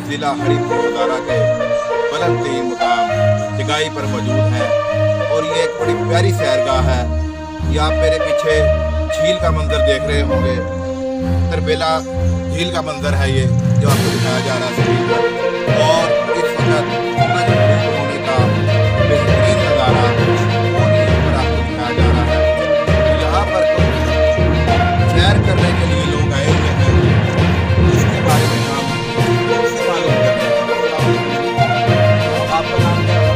ज़िला हरीपुर हज़ारा के बुलंद तरीन मुकाम जगाई पर मौजूद हैं और ये एक बड़ी प्यारी सैरगाह है। ये आप मेरे पीछे झील का मंजर देख रहे होंगे। तरबेला झील का मंजर है ये जो आपको दिखाया जा रहा है और इस वक्त सूरज डूब होने का बेहतरीन नज़ारा और यहाँ पर आपको दिखाया जा रहा है। यहाँ पर तो सैर करने के लिए लोग आए हुए हैं, इसके बारे में हम उससे मालूम करते हैं। आपका नाम क्या है?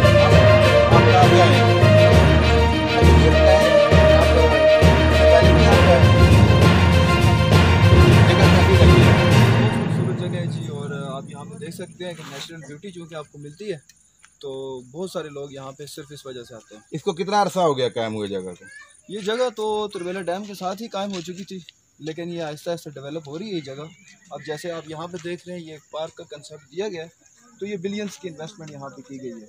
आपका क्या है? यहाँ पे देख सकते हैं कि नेचुरल ब्यूटी जो कि आपको मिलती है, तो बहुत सारे लोग यहाँ पे सिर्फ इस वजह से आते हैं। इसको कितना अरसा हो गया कायम हुए जगह को? ये जगह तो तरबेला डैम के साथ ही कायम हो चुकी थी, लेकिन ये आहिस्ता आहिस्ता डेवलप हो रही है ये जगह। अब जैसे आप यहाँ पे देख रहे हैं, ये एक पार्क का कंसेप्ट दिया गया है, तो ये बिलियंस की इन्वेस्टमेंट यहाँ पे की गई है।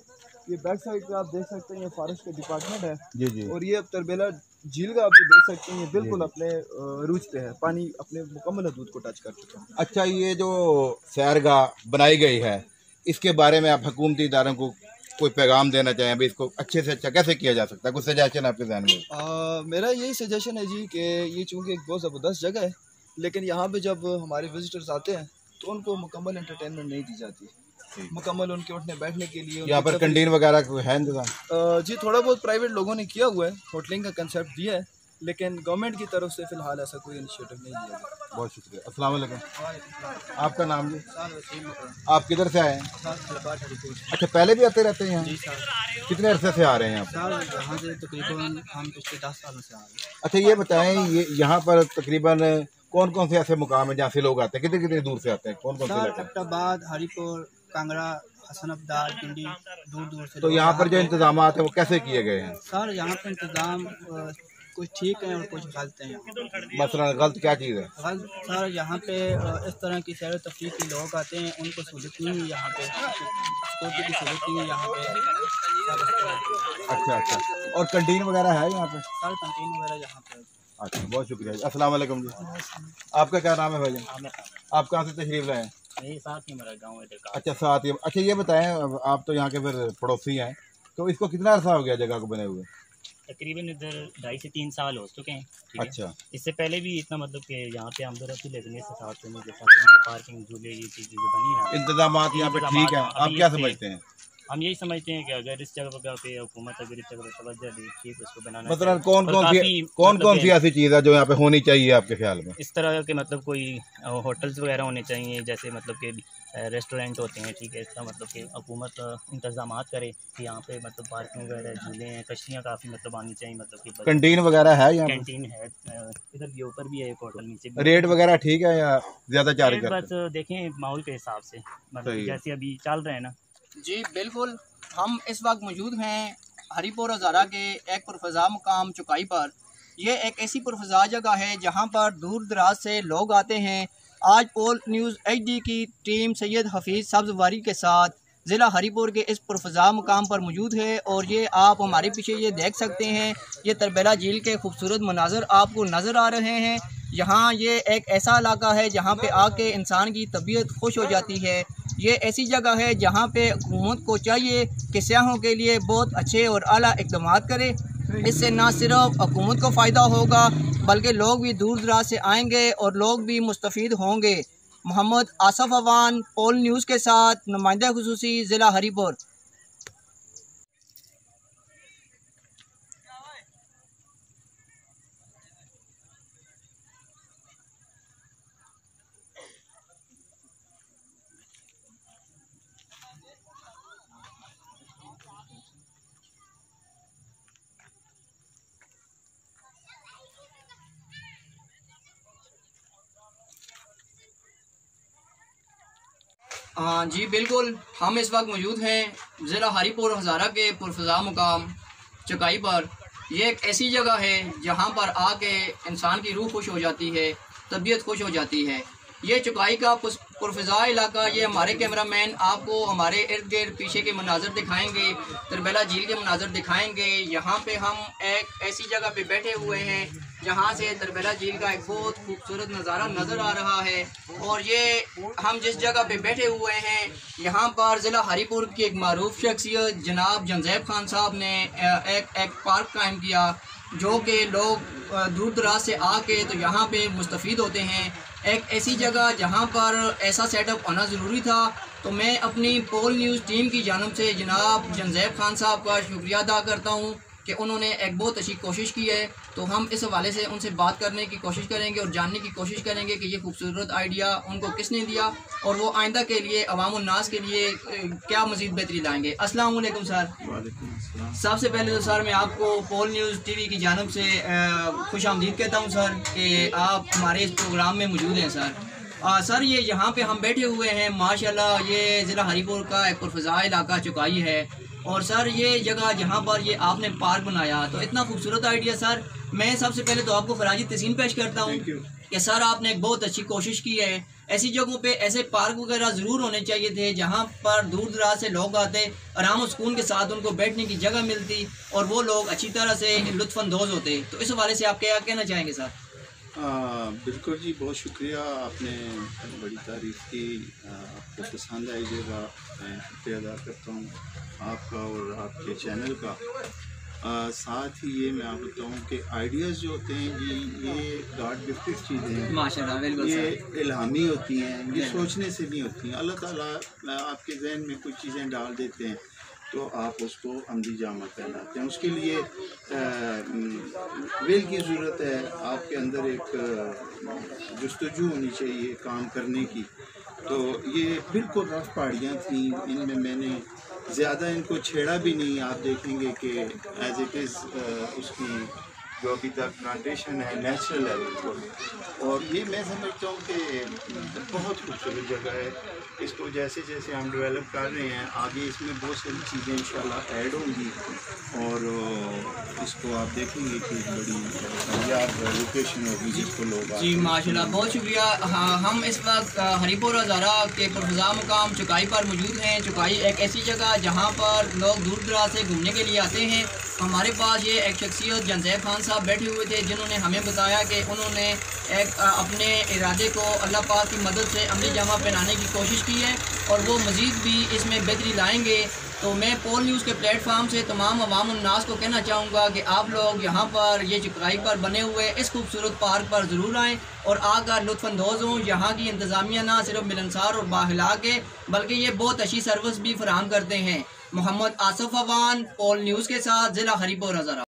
ये बैक साइड पे आप देख सकते हैं, ये फॉरेस्ट का डिपार्टमेंट है जी जी। और ये अब तरबेला झील का आप भी देख सकते हैं, ये बिल्कुल अपने रूज पे है, पानी अपने मुकम्मल हदूद को टच कर चुका है। अच्छा, ये जो सैरगाह बनाई गई है, इसके बारे में आप हुकूमती इदारों को कोई पैगाम देना चाहें? भाई इसको अच्छे से अच्छा कैसे किया जा सकता है? कुछ सजेशन आपके ध्यान में? मेरा यही सजेशन है जी कि ये चूँकि एक बहुत ज़बरदस्त जगह है, लेकिन यहाँ पे जब हमारे विजिटर्स आते हैं तो उनको मुकम्मल एंटरटेनमेंट नहीं दी जाती, मुकम्मल उनके उठने बैठने के लिए। यहाँ पर कैंटीन वगैरह है इंतजाम? जी थोड़ा बहुत प्राइवेट लोगों ने किया हुआ है, होटलिंग का कंसेप्ट दिया है, लेकिन गवर्नमेंट की तरफ से फ़िलहाल ऐसा कोई इनिशिएटिव नहीं लिया गया। बहुत शुक्रिया। अस्सलाम वालेकुम। आपका नाम जी? आप किधर से आए हैं? अच्छा, पहले भी आते रहते हैं यहाँ? जी सर। कितने अरसे से आ रहे हैं आप? सर यहाँ से तकरीबन हम पिछले 10 सालों से आ रहे हैं। अच्छा, ये बताएं, ये यहाँ पर तकरीबन कौन कौन से ऐसे मुकाम हैं जहाँ से लोग आते हैं? कितने कितने दूर से आते हैं? कौन कौन से? अब्टाबाद, हरीपुर, कांगड़ा, हसन अब्दाल, पिंडी, दूर दूर से। तो यहाँ पर जो इंतजाम है वो कैसे किए गए हैं? सर यहाँ पर इंतजाम कुछ ठीक है और कुछ गलत हैं। मसलन गलत क्या चीज़ है? गलत सर यहाँ पे इस तरह की सैर तफरीह के लोग आते हैं, उनको सहूलत नहीं है यहाँ पे, सिक्योरिटी की सहूलत नहीं है यहाँ पे। अच्छा अच्छा, और कैंटीन वगैरह है यहाँ पे? सर कैंटीन वगैरह यहाँ पे। अच्छा, बहुत शुक्रिया जी। अस्सलाम वालेकुम जी। आपका क्या नाम है भाईजान? आप कहाँ से तशरीफ लाए हैं? यही साथ ही मेरा गाँव है। अच्छा, साथ ही। अच्छा, ये बताएं, आप तो यहाँ के फिर पड़ोसी हैं, तो इसको कितना अर्सा हो गया जगह को बने हुए? तकरीबन इधर 2.5 से 3 साल हो चुके हैं। अच्छा, इससे पहले भी इतना मतलब कि यहाँ पे आमद रहती, लेकिन इसके साथ में जैसा पार्किंग, झूले, ये चीज़ें बनी है, इंतजाम यहाँ पे ठीक है। आप क्या समझते हैं? हम यही समझते हैं कि अगर इस जगह पे हुकूमत अगर इस जगह पर तवज्जो दी, ठीक उसको बनाना। मतलब कौन सी ऐसी चीज़ है जो यहाँ पे होनी चाहिए आपके ख्याल में? इस तरह के मतलब कोई होटल्स वगैरह होने चाहिए, जैसे मतलब कि रेस्टोरेंट होते हैं, ठीक है। इसका मतलब कि हुकूमत इंतजाम करे कि यहाँ पे मतलब पार्किंग वगैरह, झूले हैं, कश्तियाँ काफ़ी मतलब आनी चाहिए। मतलब कि कैंटीन वगैरह है यहाँ? कैंटीन है, इधर भी ऊपर भी है एक होटल, नीचे। रेट वगैरह ठीक है या ज़्यादा चार्ज करते हैं? बस देखें माहौल के हिसाब से, मतलब जैसे अभी चल रहे हैं ना। जी बिल्कुल, हम इस वक्त मौजूद हैं हरीपुर हज़ारा के एक पुरफ़ज़ा मुकाम चुकाई पर। यह एक ऐसी पुरफ़ज़ा जगह है जहां पर दूर दराज से लोग आते हैं। आज पोल न्यूज़ HD की टीम सैयद हफीज़ सब्ज़वारी के साथ ज़िला हरीपुर के इस पुरफ़ज़ा मुकाम पर मौजूद है और ये आप हमारे पीछे ये देख सकते हैं, ये तरबेला झील के खूबसूरत मनाज़र आपको नज़र आ रहे हैं। यहाँ ये एक ऐसा इलाका है जहाँ पे आके इंसान की तबीयत खुश हो जाती है। ये ऐसी जगह है जहाँ पे हुकूमत को चाहिए कि सयाहों के लिए बहुत अच्छे और आला इक़दाम करे। इससे ना सिर्फ हुकूमत को फ़ायदा होगा बल्कि लोग भी दूर दराज से आएंगे और लोग भी मुस्तफ़ीद होंगे। मोहम्मद आसफ़ अवान, पोल न्यूज़ के साथ, नुमाइंदा खुसूसी ज़िला हरीपुर। हाँ जी बिल्कुल, हम इस वक्त मौजूद हैं ज़िला हरीपुर हज़ारा के पुरफ़ज़ा मुकाम चकाई पर। यह एक ऐसी जगह है जहाँ पर आके इंसान की रूह खुश हो जाती है, तबीयत खुश हो जाती है। ये चकाई का पुरफ़ज़ा इलाका, ये हमारे कैमरामैन आपको हमारे इर्द गिर्द पीछे के मनाज़र दिखाएंगे, तरबेला झील के मनाज़र दिखाएंगे। यहाँ पे हम एक ऐसी जगह पे बैठे हुए हैं जहाँ से तरबेला झील का एक बहुत खूबसूरत नज़ारा नज़र आ रहा है। और ये हम जिस जगह पे बैठे हुए हैं यहाँ पर ज़िला हरीपुर की एक मारूफ शख्सियत जनाब जनज़ैब खान साहब ने एक पार्क कायम किया, जो कि लोग दूर दराज से आके तो यहाँ पे मुस्तफ़ीद होते हैं। एक ऐसी जगह जहाँ पर ऐसा सेटअप आना ज़रूरी था। तो मैं अपनी पोल न्यूज़ टीम की जानिब से जनाब जनज़ैब खान साहब का शुक्रिया अदा करता हूँ कि उन्होंने एक बहुत अच्छी कोशिश की है। तो हम इस हवाले से उनसे बात करने की कोशिश करेंगे और जानने की कोशिश करेंगे कि ये खूबसूरत आइडिया उनको किसने दिया और वो आइंदा के लिए अवाम उन्नास के लिए क्या मज़ीद बेहतरी लाएंगे। अस्सलाम वालेकुम सर। सबसे पहले तो सर मैं आपको पोल न्यूज़ टीवी की जानिब से खुश आमदीद कहता हूँ सर कि आप हमारे इस प्रोग्राम में मौजूद हैं सर। सर ये यहाँ पे हम बैठे हुए हैं माशाल्लाह, ये ज़िला हरीपुर का एक पुरफ़ज़ा इलाका चुकाई है। और सर ये जगह जहाँ पर ये आपने पार्क बनाया तो इतना खूबसूरत आइडिया सर, मैं सबसे पहले तो आपको ख़राजी तहसीन पेश करता हूँ कि सर आपने एक बहुत अच्छी कोशिश की है। ऐसी जगहों पे ऐसे पार्क वगैरह ज़रूर होने चाहिए थे जहाँ पर दूर दराज से लोग आते, आराम और सुकून के साथ उनको बैठने की जगह मिलती और वो लोग अच्छी तरह से लुत्फ़अंदोज़ होते। तो इस हवाले से आप क्या कहना चाहेंगे सर? बिल्कुल जी, बहुत शुक्रिया, आपने बड़ी तारीफ़ की, आपको पसंद आई जगह, मैं शुक्रिया अदा करता हूँ आपका और आपके चैनल का। साथ ही ये मैं आपको बताऊँ कि आइडियाज़ जो होते हैं जी, ये गॉड गिफ्टेड चीज़ें हैं माशाल्लाह, ये इल्हामी होती हैं, ये सोचने से नहीं होती हैं। अल्लाह ताला आपके जहन में कुछ चीज़ें डाल देते हैं तो आप उसको अमली जामा कहलाते हैं। उसके लिए विल की ज़रूरत है, आपके अंदर एक जुस्तजू होनी चाहिए काम करने की। तो ये बिल्कुल रफ पहाड़ियाँ थी, इनमें मैंने ज़्यादा इनको छेड़ा भी नहीं। आप देखेंगे कि एज इट इज़ उसकी जो अभी तक प्लांटेशन है नेचुरल है बिल्कुल। और ये मैं समझता हूँ कि बहुत खूबसूरत जगह है। इसको जैसे जैसे हम डेवलप कर रहे हैं आगे इसमें बहुत सारी चीज़ें इंशाल्लाह ऐड होंगी और इसको आप देखेंगे कि बड़ी कामयाब लोकेशन होगी जिसको लोग जी माशाल्लाह, बहुत शुक्रिया। हाँ, हम इस वक्त हरीपुर हज़ारा के पुरफ़ज़ा मुकाम चुकाई पर मौजूद हैं। चुकाई एक ऐसी जगह जहाँ पर लोग दूर दराज से घूमने के लिए आते हैं। हमारे पास ये एक शख्सियत जनज़ैब खान साहब बैठे हुए थे जिन्होंने हमें बताया कि उन्होंने एक अपने इरादे को अल्लाह पाक की मदद से अमली जामा पहनाने की कोशिश की है और वो मज़ीद भी इसमें बेहतरी लाएंगे। तो मैं पोल न्यूज़ के प्लेटफार्म से तमाम अवाम उन्नास को कहना चाहूँगा कि आप लोग यहाँ पर ये चुकाई पर बने हुए इस खूबसूरत पार्क पर ज़रूर आएँ और आकर लुत्फ़अंदोज़ हों। यहाँ की इंतज़ामिया ना सिर्फ मिलनसार और बाअखलाक है बल्कि ये बहुत अच्छी सर्विस भी फराहम करते हैं। मोहम्मद आसिफ अवान, पोल न्यूज़ के साथ, ज़िला हरीपुर हज़ारा।